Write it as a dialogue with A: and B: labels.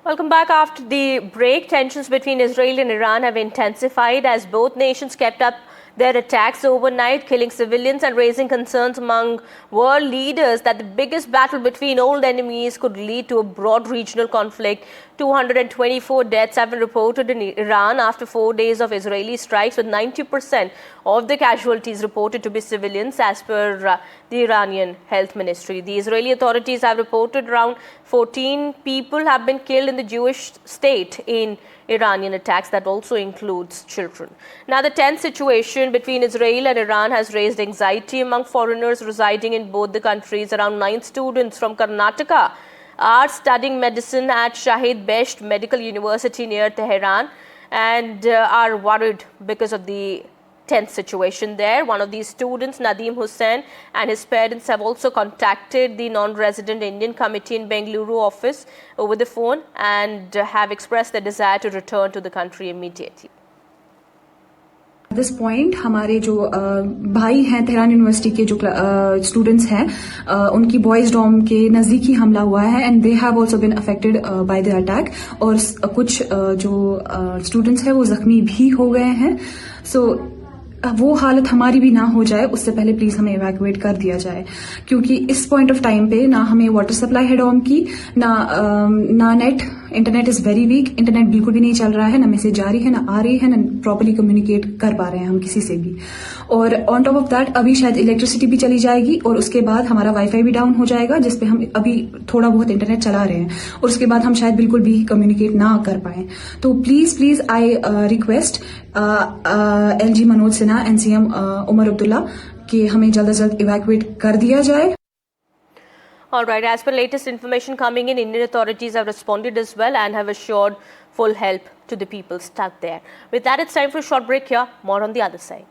A: Welcome back. After the break, tensions between Israel and Iran have intensified as both nations kept up their attacks overnight, killing civilians and raising concerns among world leaders that the biggest battle between old enemies could lead to a broad regional conflict. 224 deaths have been reported in Iran after 4 days of Israeli strikes, with 90% of the casualties reported to be civilians, as per the Iranian Health Ministry. The Israeli authorities have reported around 14 people have been killed in the Jewish state in Iranian attacks that also includes children. Now, the tense situation between Israel and Iran has raised anxiety among foreigners residing in both the countries. Around 9 students from Karnataka are studying medicine at Shahid Behesht Medical University near Tehran and are worried because of the tense situation there. One of these students, Nadeem Hussain, and his parents have also contacted the non-resident Indian committee in Bengaluru office over the phone and have expressed their desire to return to the country immediately.
B: At this point, हमारे जो भाई हैं Tehran university के जो students हैं, उनकी boys Dom के नजदीक ही हमला हुआ है and they have also been affected by the attack और कुछ जो स्टूडेंट्स हैं वो जख्मी भी हो गए हैं. सो वो हालत हमारी भी ना हो जाए उससे पहले प्लीज हमें इवैक्यूएट कर दिया जाए, क्योंकि इस पॉइंट ऑफ टाइम पे ना हमें वाटर सप्लाई है डॉम की, ना net, internet is very weak, internet बिल्कुल भी नहीं चल रहा है, ना मैसेज जा रही है, ना आ रही है, ना प्रॉपर्ली कम्युनिकेट कर पा रहे हैं हम किसी से भी. और ऑन टॉप ऑफ दैट अभी शायद इलेक्ट्रिसिटी भी चली जाएगी और उसके बाद हमारा वाईफाई भी डाउन हो जाएगा, जिसपे हम अभी थोड़ा बहुत इंटरनेट चला रहे हैं और उसके बाद हम शायद बिल्कुल भी कम्युनिकेट ना कर पाए. तो please I request LG Manoj Sinha and CM Omar Abdullah कि हमें जल्द से जल्द इवैक्यूएट कर दिया जाए.
A: All right, as per latest information coming in, Indian authorities have responded as well and have assured full help to the people stuck there. With that, it's time for a short break here. More on the other side.